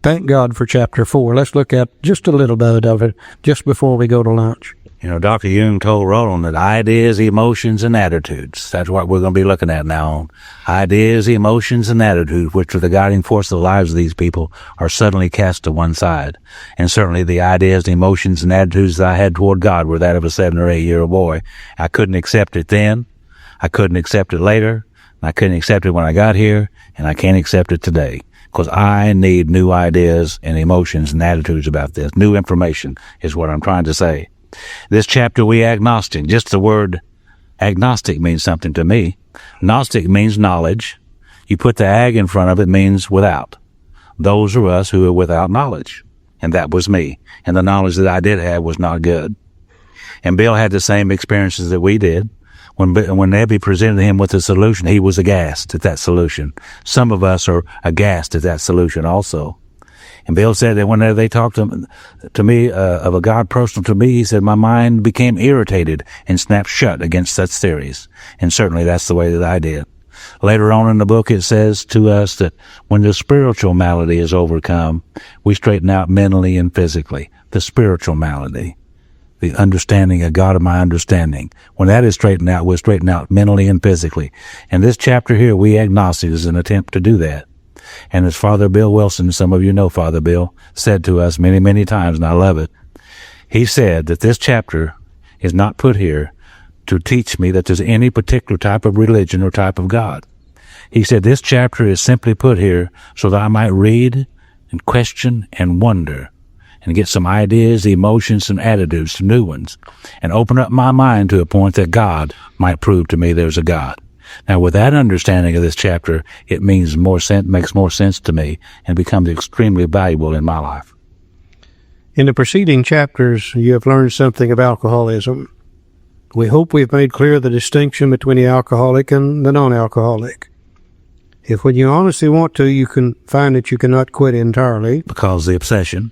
Thank God for chapter 4. Let's look at just a little bit of it just before we go to lunch. You know, Dr. Jung told Roland that ideas, emotions, and attitudes, that's what we're going to be looking at now. Ideas, emotions, and attitudes, which are the guiding force of the lives of these people, are suddenly cast to one side. And certainly the ideas, the emotions, and attitudes that I had toward God were that of a 7 or 8-year-old boy. I couldn't accept it then. I couldn't accept it later. I couldn't accept it when I got here. And I can't accept it today. Because I need new ideas and emotions and attitudes about this. New information is what I'm trying to say. This chapter, We Agnostics, just the word agnostic means something to me. Gnostic means knowledge. You put the ag in front of it, means without. Those are us who are without knowledge. And that was me. And the knowledge that I did have was not good. And Bill had the same experiences that we did. When Nebby presented him with a solution, he was aghast at that solution. Some of us are aghast at that solution also. And Bill said that whenever they talked to me of a God personal to me, he said, my mind became irritated and snapped shut against such theories. And certainly that's the way that I did. Later on in the book, it says to us that when the spiritual malady is overcome, we straighten out mentally and physically. The spiritual malady, the understanding of God of my understanding. When that is straightened out, we'll straighten out mentally and physically. And this chapter here, We Agnostics, is an attempt to do that. And as Father Bill Wilson, some of you know Father Bill, said to us many, many times, and I love it, he said that this chapter is not put here to teach me that there's any particular type of religion or type of God. He said this chapter is simply put here so that I might read and question and wonder and get some ideas, emotions, and attitudes, some new ones, and open up my mind to a point that God might prove to me there's a God. Now, with that understanding of this chapter, it makes more sense to me and becomes extremely valuable in my life. In the preceding chapters, you have learned something of alcoholism. We hope we've made clear the distinction between the alcoholic and the non-alcoholic. If when you honestly want to, you can find that you cannot quit entirely, Because of the obsession.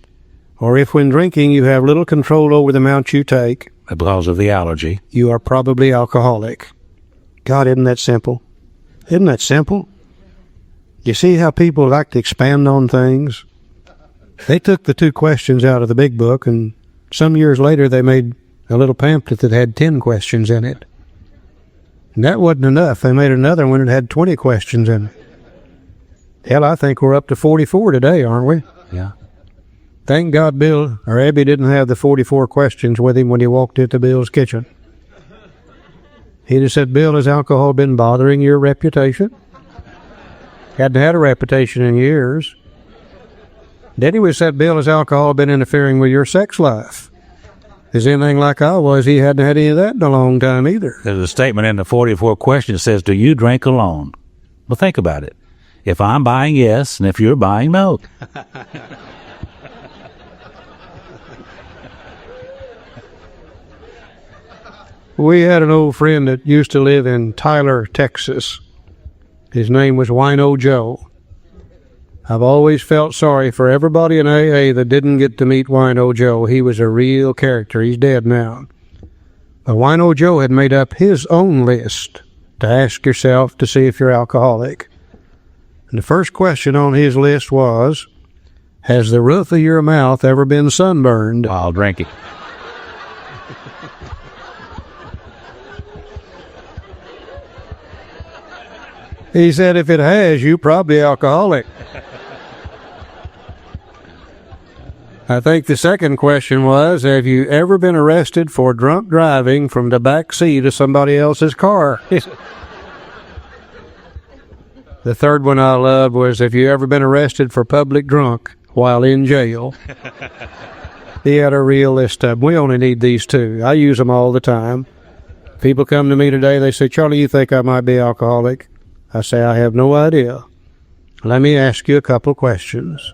Or if when drinking you have little control over the amount you take, Because of the allergy. You are probably alcoholic. God, isn't that simple? Isn't that simple? You see how people like to expand on things? They took the 2 questions out of the big book, and some years later they made a little pamphlet that had 10 questions in it. And that wasn't enough. They made another one that had 20 questions in it. Hell, I think we're up to 44 today, aren't we? Yeah. Thank God Bill or Abby didn't have the 44 questions with him when he walked into Bill's kitchen. He'd have said, Bill, has alcohol been bothering your reputation? Hadn't had a reputation in years. Then he would have said, Bill, has alcohol been interfering with your sex life? Is anything like I was, he hadn't had any of that in a long time either. There's a statement in the 44 questions that says, do you drink alone? Well, think about it. If I'm buying, yes, and if you're buying, no. We had an old friend that used to live in Tyler, Texas. His name was Wino Joe. I've always felt sorry for everybody in AA that didn't get to meet Wino Joe. He was a real character. He's dead now. But Wino Joe had made up his own list to ask yourself to see if you're alcoholic. And the first question on his list was, has the roof of your mouth ever been sunburned? While drinking. He said, if it has, you're probably alcoholic. I think the second question was, have you ever been arrested for drunk driving from the back seat of somebody else's car? The third one I loved was, have you ever been arrested for public drunk while in jail? He had a real list of them. We only need these 2. I use them all the time. People come to me today, they say, Charlie, you think I might be alcoholic? I say, I have no idea. Let me ask you a couple questions.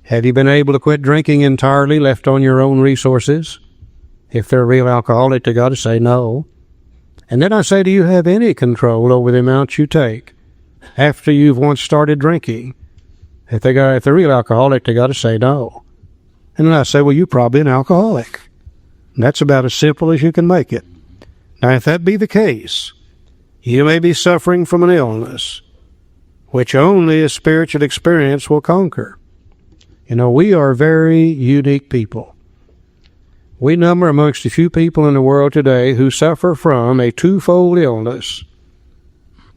Have you been able to quit drinking entirely, left on your own resources? If they're a real alcoholic, they got to say no. And then I say, do you have any control over the amount you take after you've once started drinking? If they're real alcoholic, they got to say no. And then I say, well, you're probably an alcoholic. And that's about as simple as you can make it. Now, if that be the case, you may be suffering from an illness, which only a spiritual experience will conquer. You know, we are very unique people. We number amongst a few people in the world today who suffer from a twofold illness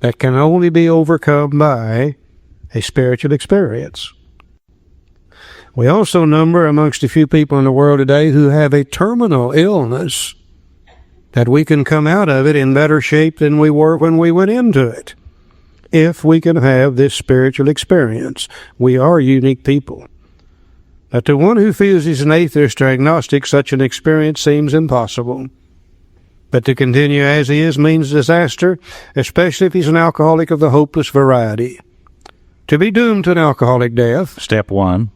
that can only be overcome by a spiritual experience. We also number amongst a few people in the world today who have a terminal illness that we can come out of it in better shape than we were when we went into it, if we can have this spiritual experience. We are unique people. But to one who feels he's an atheist or agnostic, such an experience seems impossible. But to continue as he is means disaster, especially if he's an alcoholic of the hopeless variety. To be doomed to an alcoholic death, Step 1.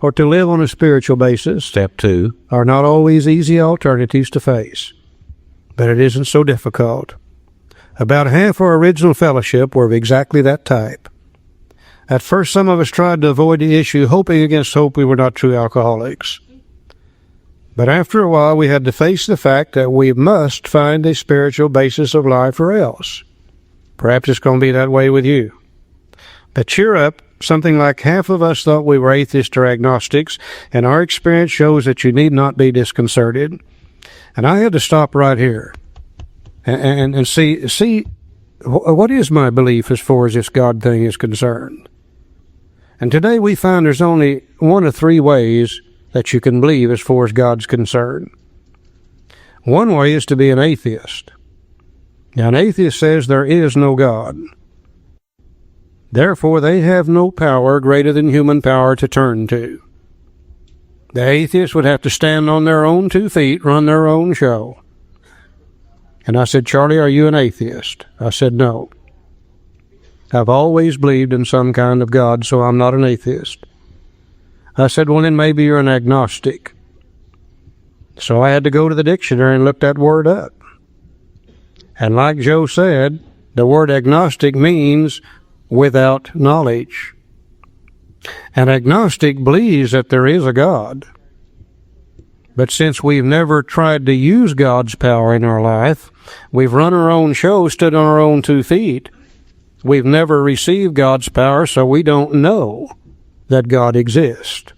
or to live on a spiritual basis, Step 2. are not always easy alternatives to face. But it isn't so difficult. About half our original fellowship were of exactly that type. At first, some of us tried to avoid the issue, hoping against hope we were not true alcoholics. But after a while, we had to face the fact that we must find a spiritual basis of life or else. Perhaps it's going to be that way with you. But cheer up. Something like half of us thought we were atheists or agnostics, and our experience shows that you need not be disconcerted. And I had to stop right here and see what is my belief as far as this God thing is concerned. And today we find there's only one of three ways that you can believe as far as God's concerned. One way is to be an atheist. Now, an atheist says there is no God. Therefore, they have no power greater than human power to turn to. The atheist would have to stand on their own 2 feet, run their own show. And I said, Charlie, are you an atheist? I said, no. I've always believed in some kind of God, so I'm not an atheist. I said, well, then maybe you're an agnostic. So I had to go to the dictionary and look that word up. And like Joe said, the word agnostic means without knowledge. An agnostic believes that there is a God. But since we've never tried to use God's power in our life, we've run our own show, stood on our own 2 feet. We've never received God's power, so we don't know that God exists.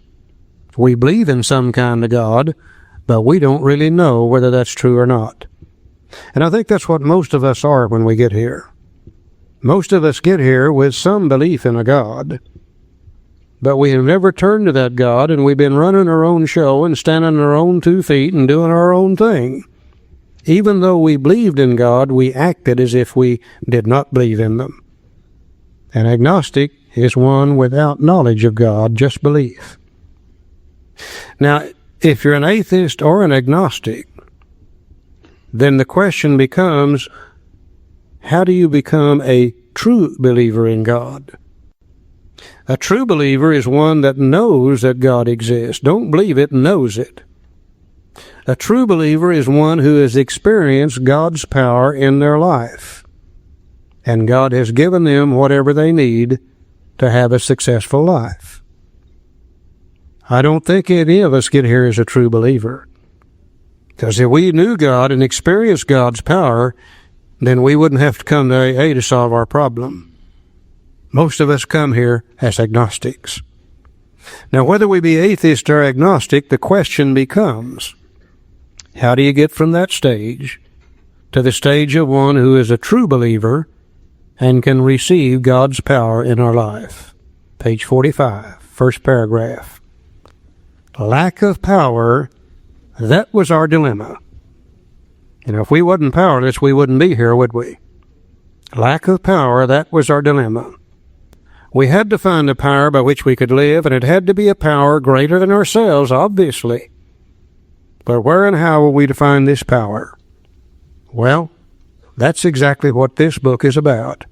We believe in some kind of God, but we don't really know whether that's true or not. And I think that's what most of us are when we get here. Most of us get here with some belief in a God, but we have never turned to that God, and we've been running our own show and standing on our own 2 feet and doing our own thing. Even though we believed in God, we acted as if we did not believe in them. An agnostic is one without knowledge of God, just belief. Now, if you're an atheist or an agnostic, then the question becomes, how do you become a true believer in God? A true believer is one that knows that God exists. Don't believe it, knows it. A true believer is one who has experienced God's power in their life, and God has given them whatever they need to have a successful life. I don't think any of us get here as a true believer, because if we knew God and experienced God's power, then we wouldn't have to come to AA to solve our problem. Most of us come here as agnostics. Now, whether we be atheist or agnostic, the question becomes, how do you get from that stage to the stage of one who is a true believer and can receive God's power in our life? Page 45, first paragraph. Lack of power, that was our dilemma. You know, if we wasn't powerless, we wouldn't be here, would we? Lack of power, that was our dilemma. We had to find a power by which we could live, and it had to be a power greater than ourselves, obviously. But where and how were we to find this power? Well, that's exactly what this book is about.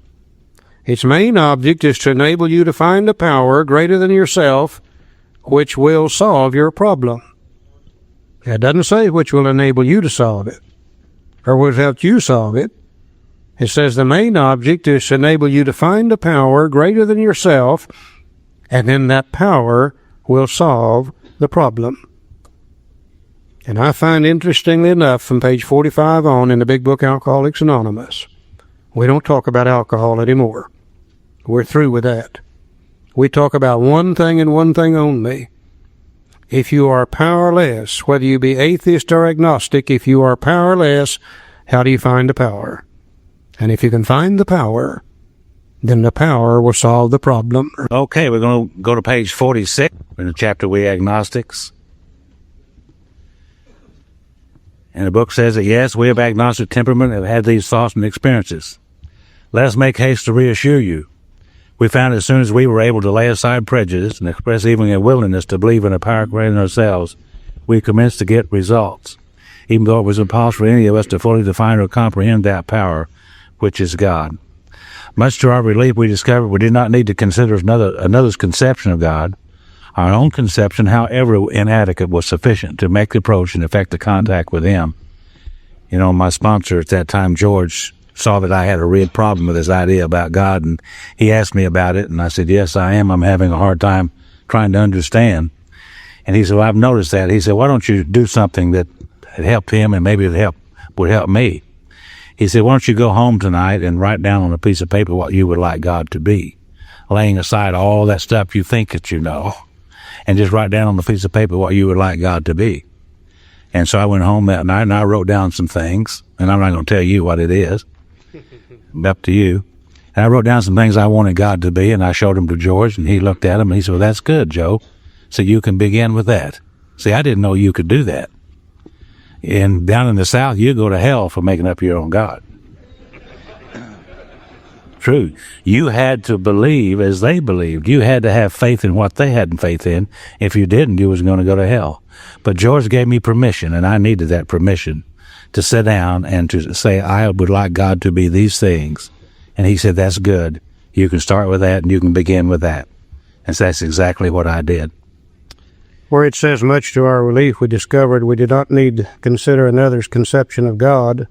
Its main object is to enable you to find a power greater than yourself, which will solve your problem. It doesn't say which will enable you to solve it, or will help you solve it. It says the main object is to enable you to find a power greater than yourself, and then that power will solve the problem. And I find, interestingly enough, from page 45 on in the big book Alcoholics Anonymous, we don't talk about alcohol anymore. We're through with that. We talk about one thing and one thing only. If you are powerless, whether you be atheist or agnostic, if you are powerless, how do you find the power? And if you can find the power, then the power will solve the problem. Okay, we're going to go to page 46 in the chapter We Agnostics. And the book says that, yes, we of agnostic temperament have had these thoughts and experiences. Let us make haste to reassure you. We found as soon as we were able to lay aside prejudice and express even a willingness to believe in a power greater than ourselves, we commenced to get results, even though it was impossible for any of us to fully define or comprehend that power, which is God. Much to our relief, we discovered we did not need to consider another's conception of God. Our own conception, however inadequate, was sufficient to make the approach and effect the contact with Him. You know, my sponsor at that time, George, saw that I had a real problem with this idea about God, and he asked me about it, and I said, yes, I am. I'm having a hard time trying to understand. And he said, well, I've noticed that. He said, why don't you do something that had helped him and maybe would help me? He said, why don't you go home tonight and write down on a piece of paper what you would like God to be, laying aside all that stuff you think that you know, and just write down on a piece of paper what you would like God to be. And so I went home that night and I wrote down some things, and I'm not going to tell you what it is. Up to you. And I wrote down some things I wanted God to be, and I showed them to George, and he looked at them and he said, well, that's good, Joe. So you can begin with that. See, I didn't know you could do that. And down in the South, you go to hell for making up your own God. True. You had to believe as they believed. You had to have faith in what they had faith in. If you didn't, you was going to go to hell. But George gave me permission, and I needed that permission to sit down and to say, I would like God to be these things. And he said, that's good. You can start with that, and you can begin with that. And so that's exactly what I did. Where it says, much to our relief, we discovered we did not need to consider another's conception of God.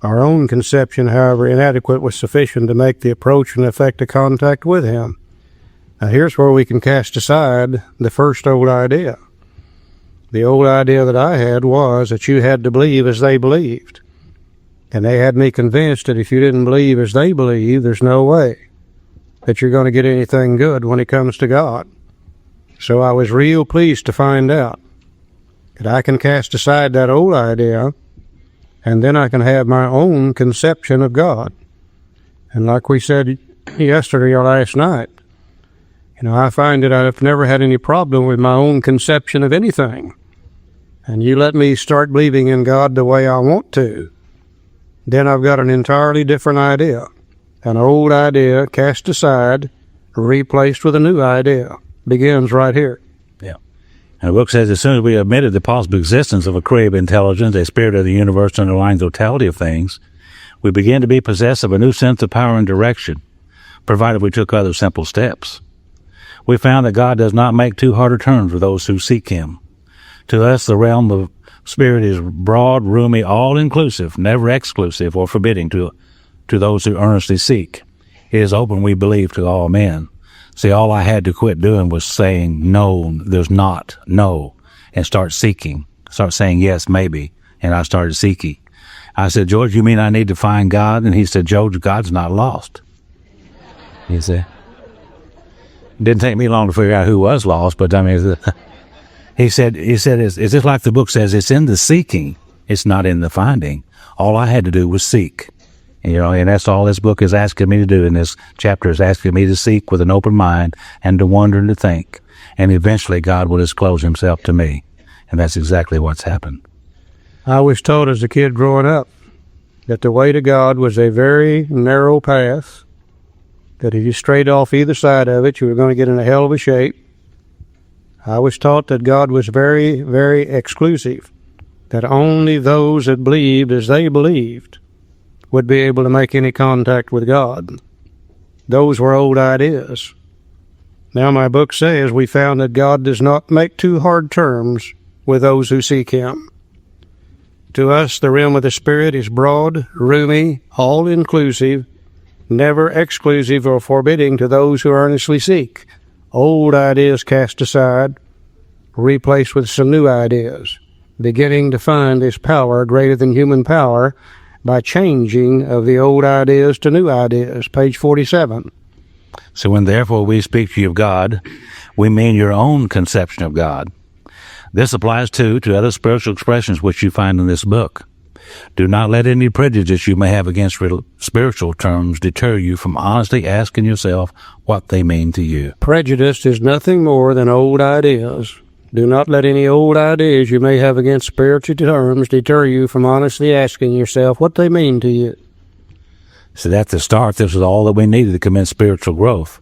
Our own conception, however inadequate, was sufficient to make the approach and effect a contact with Him. Now here's where we can cast aside the first old idea. The old idea that I had was that you had to believe as they believed. And they had me convinced that if you didn't believe as they believe, there's no way that you're going to get anything good when it comes to God. So I was real pleased to find out that I can cast aside that old idea, and then I can have my own conception of God. And like we said yesterday or last night, you know, I find that I've never had any problem with my own conception of anything. And you let me start believing in God the way I want to, then I've got an entirely different idea. An old idea cast aside, replaced with a new idea. Begins right here. Yeah. And the book says, as soon as we admitted the possible existence of a creative intelligence, a spirit of the universe underlying the totality of things, we began to be possessed of a new sense of power and direction, provided we took other simple steps. We found that God does not make too hard a turn for those who seek Him. To us, the realm of spirit is broad, roomy, all-inclusive, never exclusive or forbidding to those who earnestly seek. It is open, we believe, to all men. See, all I had to quit doing was saying, no, there's not, no, and start seeking. Start saying, yes, maybe. And I started seeking. I said, George, you mean I need to find God? And he said, George, God's not lost. He said, it didn't take me long to figure out who was lost, but I mean, he said, it's just like the book says, it's in the seeking. It's not in the finding. All I had to do was seek. You know, and that's all this book is asking me to do. And this chapter is asking me to seek with an open mind and to wonder and to think. And eventually God will disclose Himself to me. And that's exactly what's happened. I was taught as a kid growing up that the way to God was a very narrow path, that if you strayed off either side of it, you were going to get in a hell of a shape. I was taught that God was very, very exclusive, that only those that believed as they believed would be able to make any contact with God. Those were old ideas. Now my book says we found that God does not make too hard terms with those who seek Him. To us, the realm of the Spirit is broad, roomy, all-inclusive, never exclusive or forbidding to those who earnestly seek. Old ideas cast aside, replaced with some new ideas, beginning to find this power greater than human power by changing of the old ideas to new ideas. Page 47. So when therefore we speak to you of God, we mean your own conception of God. This applies too to other spiritual expressions which you find in this book. Do not let any prejudice you may have against spiritual terms deter you from honestly asking yourself what they mean to you. Prejudice is nothing more than old ideas. Do not let any old ideas you may have against spiritual terms deter you from honestly asking yourself what they mean to you. So at the start, this was all that we needed to commence spiritual growth,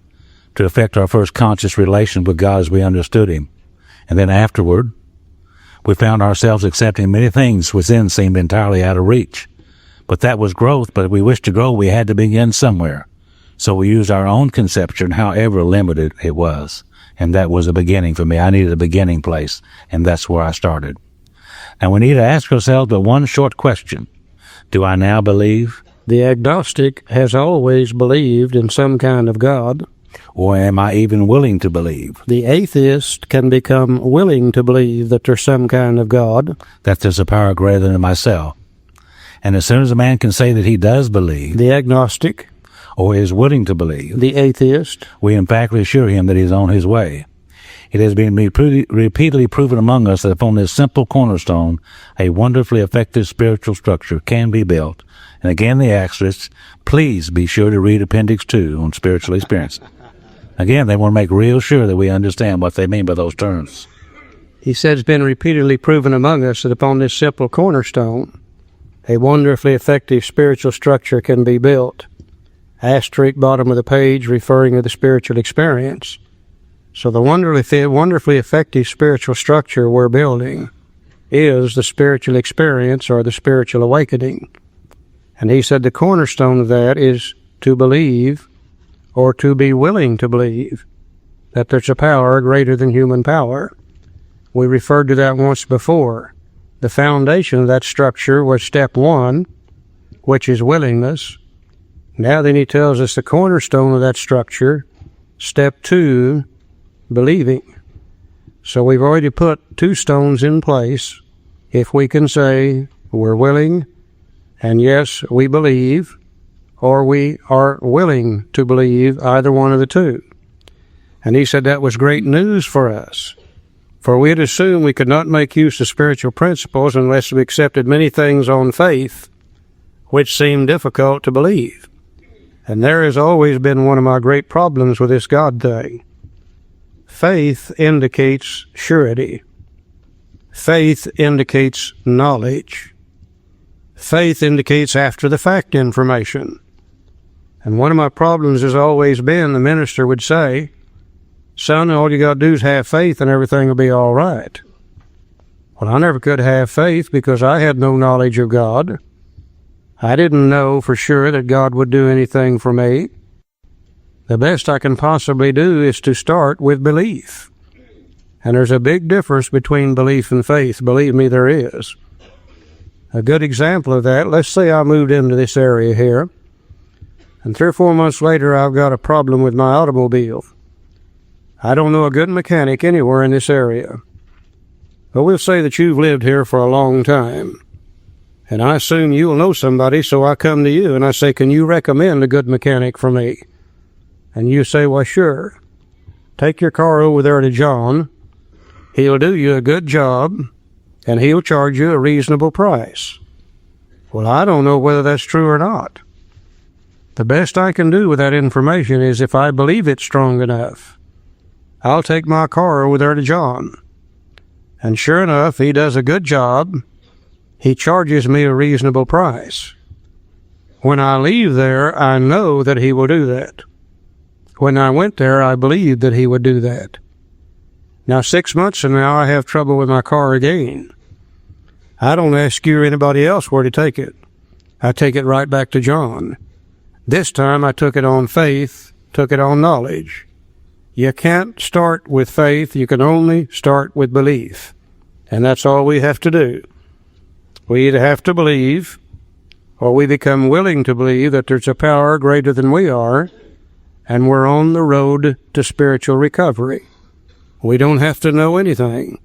to effect our first conscious relation with God as we understood Him. And then afterward, we found ourselves accepting many things which then seemed entirely out of reach. But that was growth, but if we wished to grow, we had to begin somewhere. So we used our own conception, however limited it was. And that was a beginning for me. I needed a beginning place, and that's where I started. And we need to ask ourselves but one short question. Do I now believe? The agnostic has always believed in some kind of God. Or am I even willing to believe? The atheist can become willing to believe that there's some kind of God. That there's a power greater than myself. And as soon as a man can say that he does believe, the agnostic, or is willing to believe, the atheist, we emphatically assure him that he is on his way. It has been repeatedly proven among us that upon this simple cornerstone, a wonderfully effective spiritual structure can be built. And again, the asterisk, please be sure to read Appendix 2 on spiritual experience. Again, they want to make real sure that we understand what they mean by those terms. He said it's been repeatedly proven among us that upon this simple cornerstone, a wonderfully effective spiritual structure can be built. Asterisk, bottom of the page, referring to the spiritual experience. So the wonderfully effective spiritual structure we're building is the spiritual experience or the spiritual awakening. And he said the cornerstone of that is to believe, or to be willing to believe, that there's a power greater than human power. We referred to that once before. The foundation of that structure was step 1, which is willingness. Now then he tells us the cornerstone of that structure, step 2, believing. So we've already put 2 stones in place. If we can say we're willing, and yes, we believe, or we are willing to believe, either one of the 2. And he said that was great news for us, for we had assumed we could not make use of spiritual principles unless we accepted many things on faith, which seemed difficult to believe. And there has always been one of my great problems with this God thing. Faith indicates surety. Faith indicates knowledge. Faith indicates after-the-fact information. And one of my problems has always been, the minister would say, son, all you got to do is have faith and everything will be all right. Well, I never could have faith because I had no knowledge of God. I didn't know for sure that God would do anything for me. The best I can possibly do is to start with belief. And there's a big difference between belief and faith. Believe me, there is. A good example of that, let's say I moved into this area here, and 3 or 4 months later I've got a problem with my automobile. I don't know a good mechanic anywhere in this area. But we'll say that you've lived here for a long time, and I assume you'll know somebody, so I come to you and I say, can you recommend a good mechanic for me? And you say, well, sure. Take your car over there to John. He'll do you a good job, and he'll charge you a reasonable price. Well, I don't know whether that's true or not. The best I can do with that information is if I believe it's strong enough, I'll take my car over there to John. And sure enough, he does a good job. He charges me a reasonable price. When I leave there, I know that he will do that. When I went there, I believed that he would do that. Now, 6 months from now, I have trouble with my car again. I don't ask you or anybody else where to take it. I take it right back to John. This time I took it on faith, took it on knowledge. You can't start with faith, you can only start with belief. And that's all we have to do. We either have to believe, or we become willing to believe that there's a power greater than we are, and we're on the road to spiritual recovery. We don't have to know anything.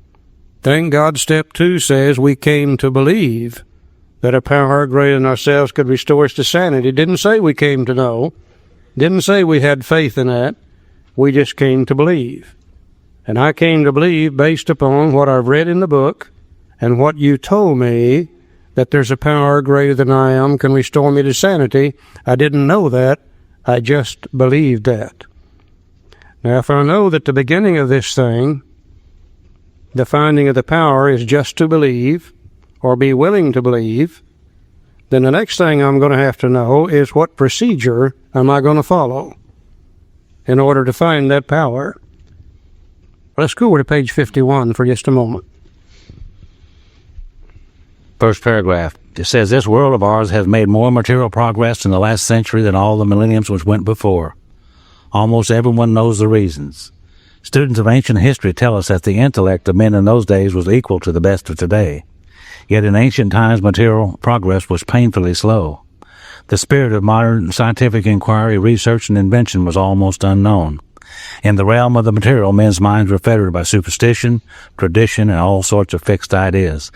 Thank God step 2 says we came to believe that a power greater than ourselves could restore us to sanity. It didn't say we came to know. It didn't say we had faith in that. We just came to believe. And I came to believe based upon what I've read in the book and what you told me, that there's a power greater than I am can restore me to sanity. I didn't know that. I just believed that. Now, if I know that the beginning of this thing, the finding of the power, is just to believe or be willing to believe, then the next thing I'm going to have to know is what procedure am I going to follow in order to find that power. Let's go over to page 51 for just a moment. First paragraph. It says, this world of ours has made more material progress in the last century than all the millenniums which went before. Almost everyone knows the reasons. Students of ancient history tell us that the intellect of men in those days was equal to the best of today. Yet in ancient times, material progress was painfully slow. The spirit of modern scientific inquiry, research, and invention was almost unknown. In the realm of the material, men's minds were fettered by superstition, tradition, and all sorts of fixed ideas.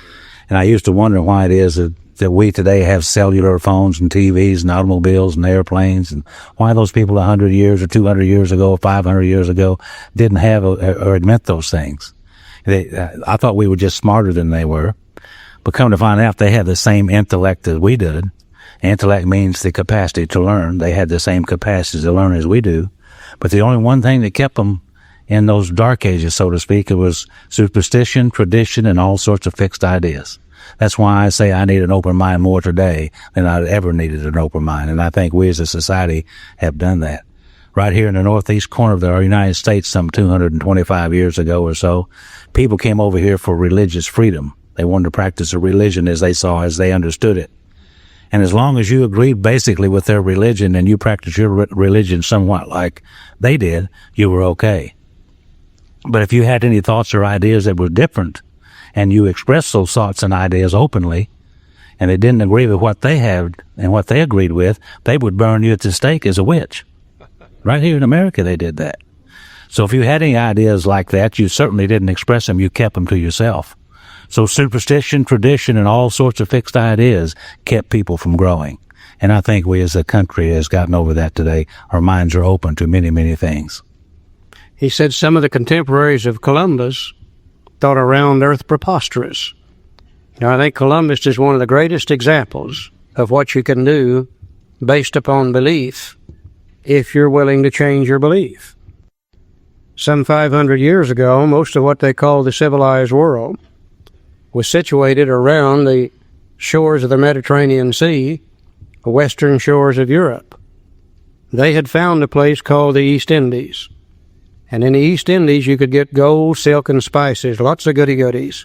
And I used to wonder why it is that we today have cellular phones and TVs and automobiles and airplanes, and why those people 100 years or 200 years ago or 500 years ago didn't have or admit those things. I thought we were just smarter than they were. But come to find out, they had the same intellect as we did. Intellect means the capacity to learn. They had the same capacity to learn as we do. But the only one thing that kept them in those dark ages, so to speak, it was superstition, tradition, and all sorts of fixed ideas. That's why I say I need an open mind more today than I ever needed an open mind. And I think we as a society have done that. Right here in the northeast corner of the United States, some 225 years ago or so, people came over here for religious freedom. They wanted to practice a religion as they saw, as they understood it. And as long as you agreed basically with their religion and you practiced your religion somewhat like they did, you were okay. But if you had any thoughts or ideas that were different, and you expressed those thoughts and ideas openly, and they didn't agree with what they had and what they agreed with, they would burn you at the stake as a witch. Right here in America, they did that. So if you had any ideas like that, you certainly didn't express them. You kept them to yourself. So superstition, tradition, and all sorts of fixed ideas kept people from growing. And I think we as a country has gotten over that today. Our minds are open to many, many things. He said some of the contemporaries of Columbus thought a round earth preposterous. Now, I think Columbus is one of the greatest examples of what you can do based upon belief if you're willing to change your belief. Some 500 years ago, most of what they call the civilized world was situated around the shores of the Mediterranean Sea, the western shores of Europe. They had found a place called the East Indies. And in the East Indies, you could get gold, silk, and spices, lots of goody-goodies.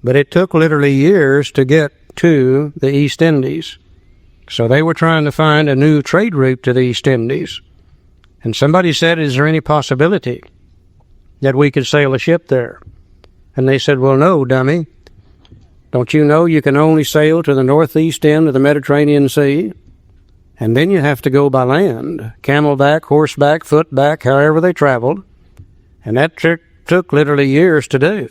But it took literally years to get to the East Indies. So they were trying to find a new trade route to the East Indies. And somebody said, is there any possibility that we could sail a ship there? And they said, well, no, dummy. Don't you know you can only sail to the northeast end of the Mediterranean Sea? And then you have to go by land, camelback, horseback, footback, however they traveled. And that took literally years to do.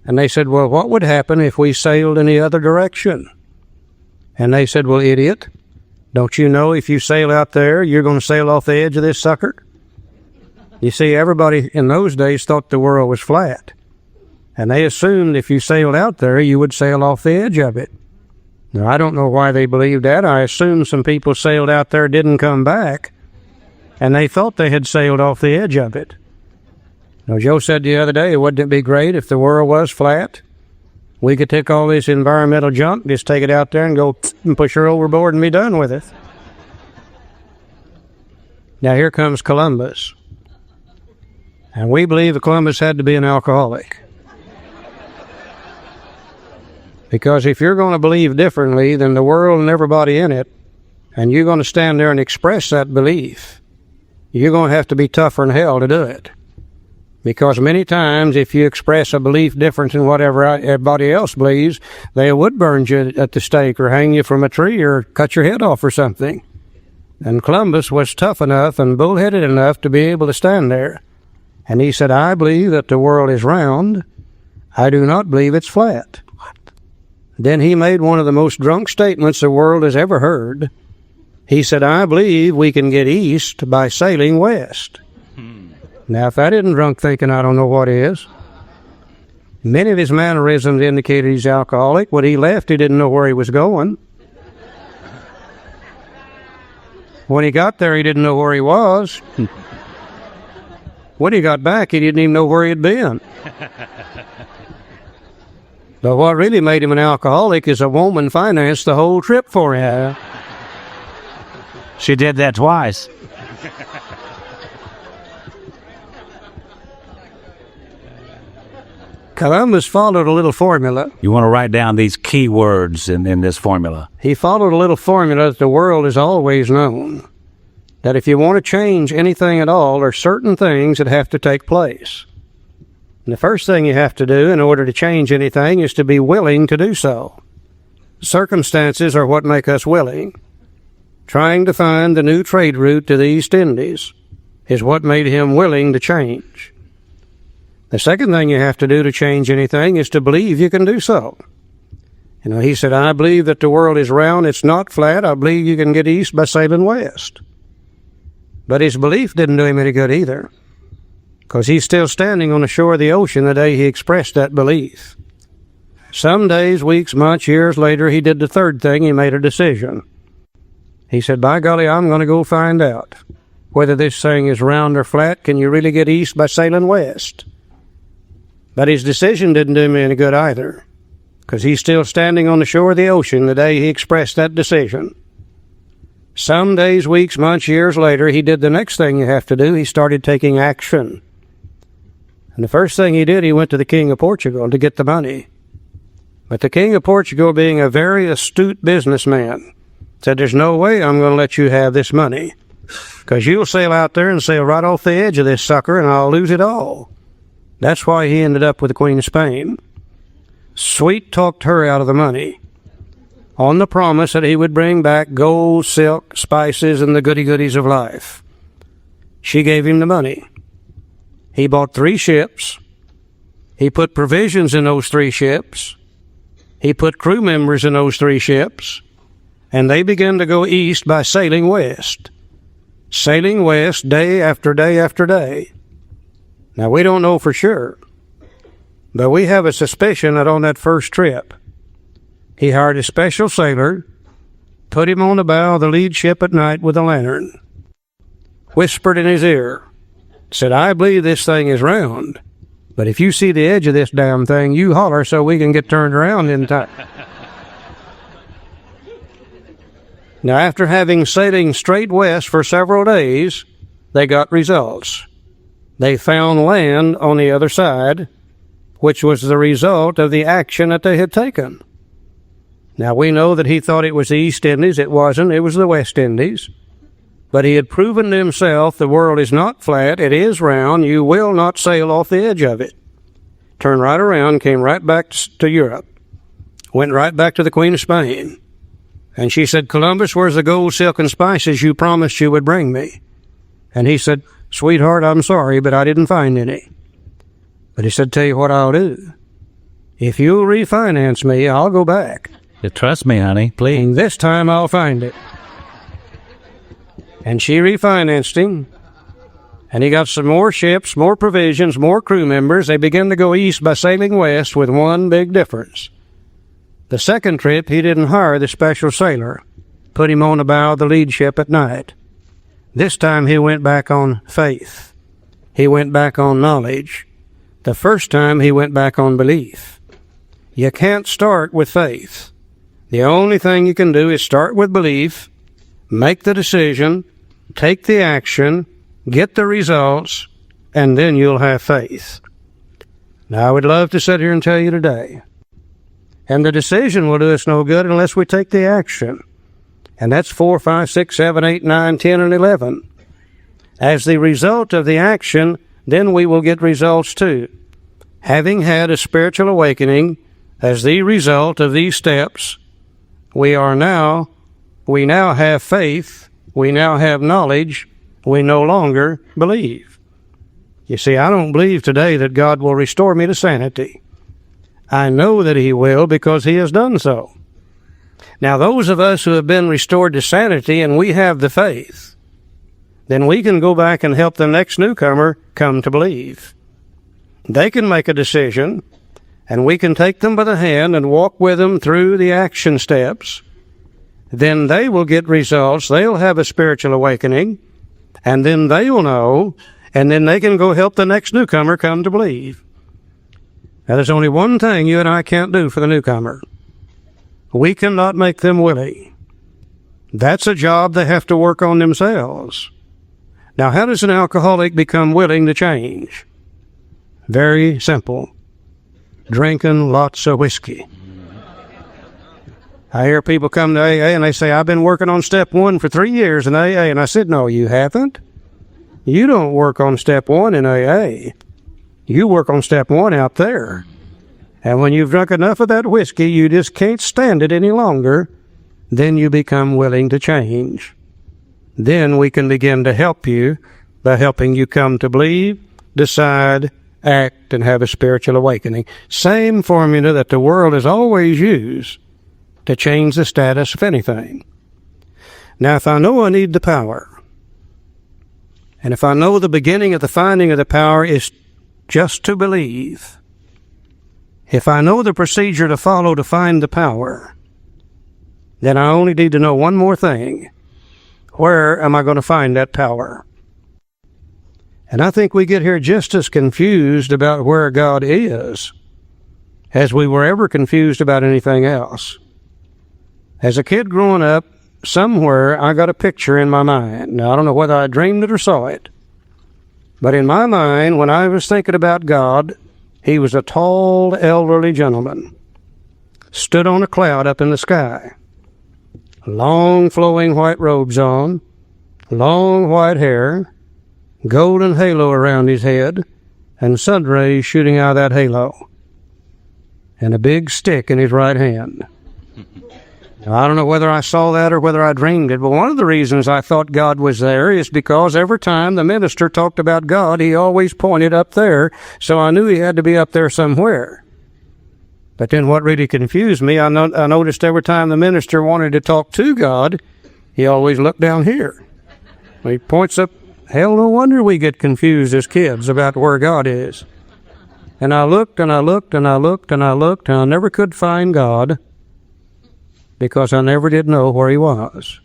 And they said, well, what would happen if we sailed in the other direction? And they said, well, idiot, don't you know if you sail out there, you're going to sail off the edge of this sucker? You see, everybody in those days thought the world was flat. And they assumed if you sailed out there, you would sail off the edge of it. Now, I don't know why they believed that. I assume some people sailed out there, didn't come back, and they thought they had sailed off the edge of it. Now, Joe said the other day, wouldn't it be great if the world was flat? We could take all this environmental junk, just take it out there and go and push her overboard and be done with it. Now, here comes Columbus. And we believe that Columbus had to be an alcoholic. Because if you're going to believe differently than the world and everybody in it, and you're going to stand there and express that belief, you're going to have to be tougher than hell to do it. Because many times, if you express a belief different than whatever everybody else believes, they would burn you at the stake or hang you from a tree or cut your head off or something. And Columbus was tough enough and bullheaded enough to be able to stand there. And he said, I believe that the world is round. I do not believe it's flat. Then he made one of the most drunk statements the world has ever heard. He said, I believe we can get east by sailing west. Now, if that isn't drunk thinking, I don't know what is. Many of his mannerisms indicated he's alcoholic. When he left, he didn't know where he was going. When he got there, he didn't know where he was. When he got back, he didn't even know where he had been. But what really made him an alcoholic is a woman financed the whole trip for him. She did that twice. Columbus followed a little formula. You want to write down these key words in this formula. He followed a little formula that the world has always known. That if you want to change anything at all, there are certain things that have to take place. And the first thing you have to do in order to change anything is to be willing to do so. Circumstances are what make us willing. Trying to find the new trade route to the East Indies is what made him willing to change. The second thing you have to do to change anything is to believe you can do so. You know, he said, I believe that the world is round, it's not flat. I believe you can get east by sailing west. But his belief didn't do him any good either, because he's still standing on the shore of the ocean the day he expressed that belief. Some days, weeks, months, years later, he did the third thing. He made a decision. He said, by golly, I'm going to go find out whether this thing is round or flat. Can you really get east by sailing west? But his decision didn't do him any good either, because he's still standing on the shore of the ocean the day he expressed that decision. Some days, weeks, months, years later, he did the next thing you have to do. He started taking action. And the first thing he did, he went to the King of Portugal to get the money. But the King of Portugal, being a very astute businessman, said, there's no way I'm going to let you have this money, because you'll sail out there and sail right off the edge of this sucker, and I'll lose it all. That's why he ended up with the Queen of Spain. Sweet talked her out of the money on the promise that he would bring back gold, silk, spices, and the goody-goodies of life. She gave him the money. He bought 3 ships. He put provisions in those 3 ships. He put crew members in those 3 ships. And they began to go east by sailing west. Sailing west day after day after day. Now, we don't know for sure, but we have a suspicion that on that first trip, he hired a special sailor, put him on the bow of the lead ship at night with a lantern, whispered in his ear, said, I believe this thing is round, but if you see the edge of this damn thing, you holler so we can get turned around in time. Now, after having sailing straight west for several days, they got results. They found land on the other side, which was the result of the action that they had taken. Now, we know that he thought it was the East Indies. It wasn't. It was the West Indies. But he had proven to himself the world is not flat. It is round. You will not sail off the edge of it. Turned right around, came right back to Europe, went right back to the Queen of Spain. And she said, Columbus, where's the gold, silk, and spices you promised you would bring me? And he said, sweetheart, I'm sorry, but I didn't find any. But he said, tell you what I'll do. If you'll refinance me, I'll go back. Trust me, honey, please. And this time I'll find it. And she refinanced him. And he got some more ships, more provisions, more crew members. They began to go east by sailing west with one big difference. The second trip, he didn't hire the special sailor, put him on the bow of the lead ship at night. This time he went back on faith. He went back on knowledge. The first time he went back on belief. You can't start with faith. The only thing you can do is start with belief, make the decision, take the action, get the results, and then you'll have faith. Now, I would love to sit here and tell you today, and the decision will do us no good unless we take the action. And that's 4, 5, 6, 7, 8, 9, 10, and 11. As the result of the action, then we will get results too. Having had a spiritual awakening as the result of these steps, we now have faith, we now have knowledge, we no longer believe. You see, I don't believe today that God will restore me to sanity. I know that He will because He has done so. Now, those of us who have been restored to sanity and we have the faith, then we can go back and help the next newcomer come to believe. They can make a decision, and we can take them by the hand and walk with them through the action steps. Then they will get results. They'll have a spiritual awakening, and then they will know, and then they can go help the next newcomer come to believe. Now, there's only one thing you and I can't do for the newcomer. We cannot make them willing. That's a job they have to work on themselves. Now, how does an alcoholic become willing to change? Very simple. Drinking lots of whiskey. I hear people come to AA and they say, I've been working on step 1 for 3 years in AA. And I said, no, you haven't. You don't work on step 1 in AA. You work on step 1 out there. And when you've drunk enough of that whiskey, you just can't stand it any longer, then you become willing to change. Then we can begin to help you by helping you come to believe, decide, act, and have a spiritual awakening. Same formula that the world has always used to change the status of anything. Now, if I know I need the power, and if I know the beginning of the finding of the power is just to believe, if I know the procedure to follow to find the power, then I only need to know one more thing. Where am I going to find that power? And I think we get here just as confused about where God is as we were ever confused about anything else. As a kid growing up, somewhere I got a picture in my mind. Now, I don't know whether I dreamed it or saw it, but in my mind, when I was thinking about God, he was a tall, elderly gentleman, stood on a cloud up in the sky, long flowing white robes on, long white hair, golden halo around his head, and sun rays shooting out of that halo, and a big stick in his right hand. Now, I don't know whether I saw that or whether I dreamed it, but one of the reasons I thought God was there is because every time the minister talked about God, he always pointed up there, so I knew he had to be up there somewhere. But then what really confused me, I noticed every time the minister wanted to talk to God, he always looked down here. When he points up, hell, no wonder we get confused as kids about where God is. And I looked and I looked and I looked and I looked, and I never could find God, because I never did know where he was.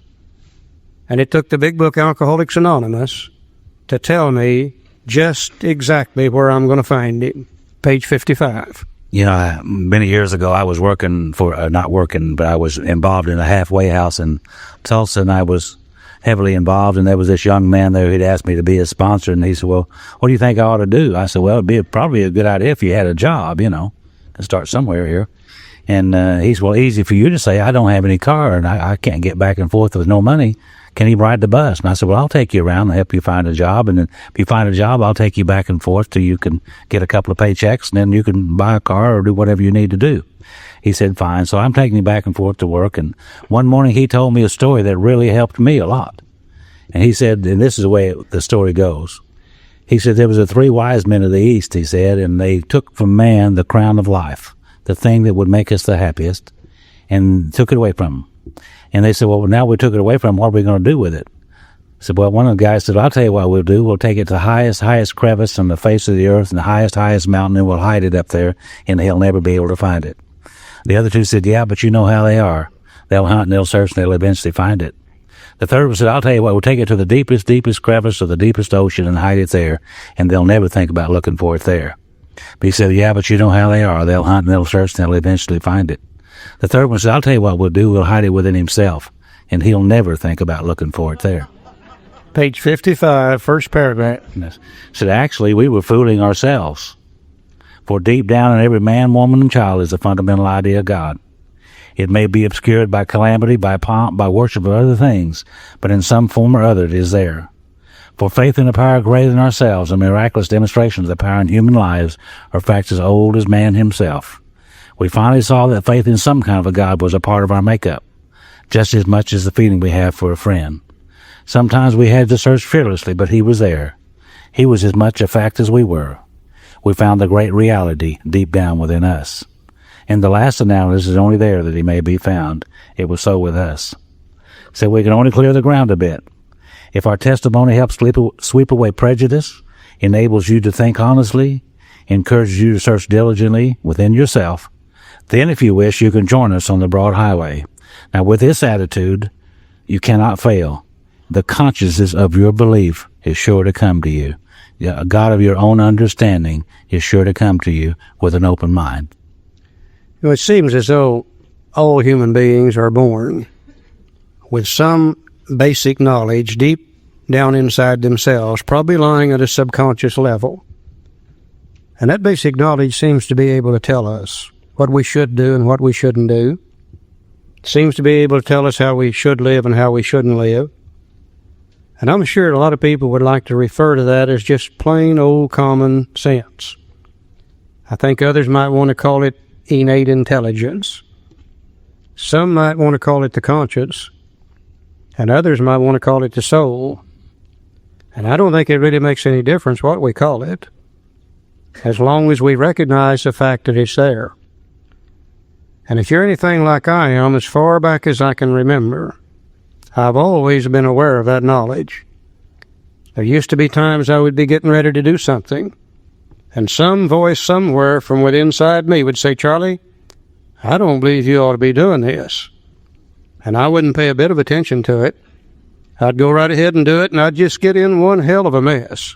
And it took the big book Alcoholics Anonymous to tell me just exactly where I'm going to find him. Page 55. You know, many years ago, I was working for, not working, but I was involved in a halfway house in Tulsa, and I was heavily involved, and there was this young man there who'd asked me to be his sponsor, and he said, well, what do you think I ought to do? I said, well, it'd be probably a good idea if you had a job, you know, to start somewhere here. And he said, well, easy for you to say, I don't have any car, and I can't get back and forth with no money. Can he ride the bus? And I said, well, I'll take you around and help you find a job. And then if you find a job, I'll take you back and forth till you can get a couple of paychecks, and then you can buy a car or do whatever you need to do. He said, fine. So I'm taking him back and forth to work. And one morning he told me a story that really helped me a lot. And he said, and this is the way the story goes. He said, there was the 3 wise men of the East, he said, and they took from man the crown of life, the thing that would make us the happiest, and took it away from him. And they said, well, now we took it away from him, what are we going to do with it? I said, well, one of the guys said, I'll tell you what we'll do. We'll take it to the highest crevice on the face of the earth and the highest mountain, and we'll hide it up there, and he'll never be able to find it. The other 2 said, yeah, but you know how they are. They'll hunt and they'll search and they'll eventually find it. The third one said, I'll tell you what, we'll take it to the deepest crevice of the deepest ocean and hide it there, and they'll never think about looking for it there. But he said, yeah, but you know how they are. They'll hunt and they'll search and they'll eventually find it. The third one said, I'll tell you what we'll do. We'll hide it within himself, and he'll never think about looking for it there. Page 55, first paragraph. Said, actually, we were fooling ourselves. For deep down in every man, woman, and child is the fundamental idea of God. It may be obscured by calamity, by pomp, by worship of other things, but in some form or other it is there. For faith in a power greater than ourselves and miraculous demonstrations of the power in human lives are facts as old as man himself. We finally saw that faith in some kind of a God was a part of our makeup, just as much as the feeling we have for a friend. Sometimes we had to search fearlessly, but he was there. He was as much a fact as we were. We found the great reality deep down within us. In the last analysis, is only there that he may be found. It was so with us. So we can only clear the ground a bit. If our testimony helps sweep away prejudice, enables you to think honestly, encourages you to search diligently within yourself, then if you wish, you can join us on the broad highway. Now, with this attitude, you cannot fail. The consciousness of your belief is sure to come to you. A God of your own understanding is sure to come to you with an open mind. You know, it seems as though all human beings are born with some basic knowledge deep down inside themselves, probably lying at a subconscious level. And that basic knowledge seems to be able to tell us what we should do and what we shouldn't do. It seems to be able to tell us how we should live and how we shouldn't live. And I'm sure a lot of people would like to refer to that as just plain old common sense. I think others might want to call it innate intelligence. Some might want to call it the conscience, and others might want to call it the soul. And I don't think it really makes any difference what we call it, as long as we recognize the fact that it's there. And if you're anything like I am, as far back as I can remember, I've always been aware of that knowledge. There used to be times I would be getting ready to do something, and some voice somewhere from within inside me would say, "Charlie, I don't believe you ought to be doing this." And I wouldn't pay a bit of attention to it. I'd go right ahead and do it, and I'd just get in one hell of a mess.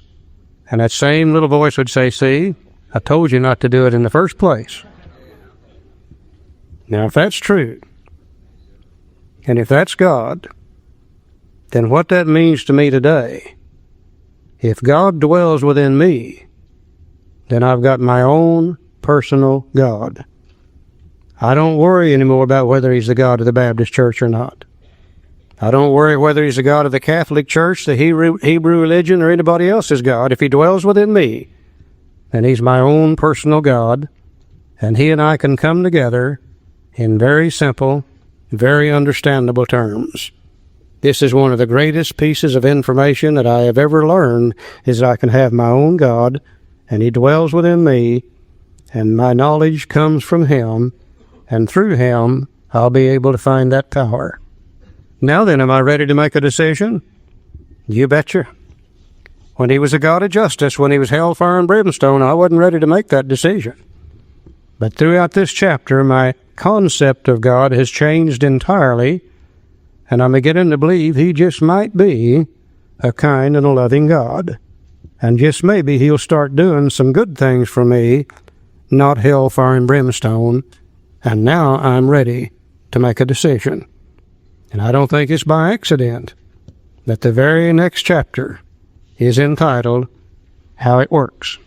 And that same little voice would say, "See, I told you not to do it in the first place." Now, if that's true, and if that's God, then what that means to me today, if God dwells within me, then I've got my own personal God. I don't worry anymore about whether he's the God of the Baptist church or not. I don't worry whether he's the God of the Catholic Church, the Hebrew religion, or anybody else's God. If he dwells within me, then he's my own personal God, and he and I can come together in very simple, very understandable terms. This is one of the greatest pieces of information that I have ever learned, is that I can have my own God, and he dwells within me, and my knowledge comes from him, and through him, I'll be able to find that power. Now then, am I ready to make a decision? You betcha. When he was a God of justice, when he was hellfire and brimstone, I wasn't ready to make that decision. But throughout this chapter, my concept of God has changed entirely, and I'm beginning to believe he just might be a kind and a loving God. And just maybe he'll start doing some good things for me, not hellfire and brimstone. And now I'm ready to make a decision. And I don't think it's by accident that the very next chapter is entitled How It Works.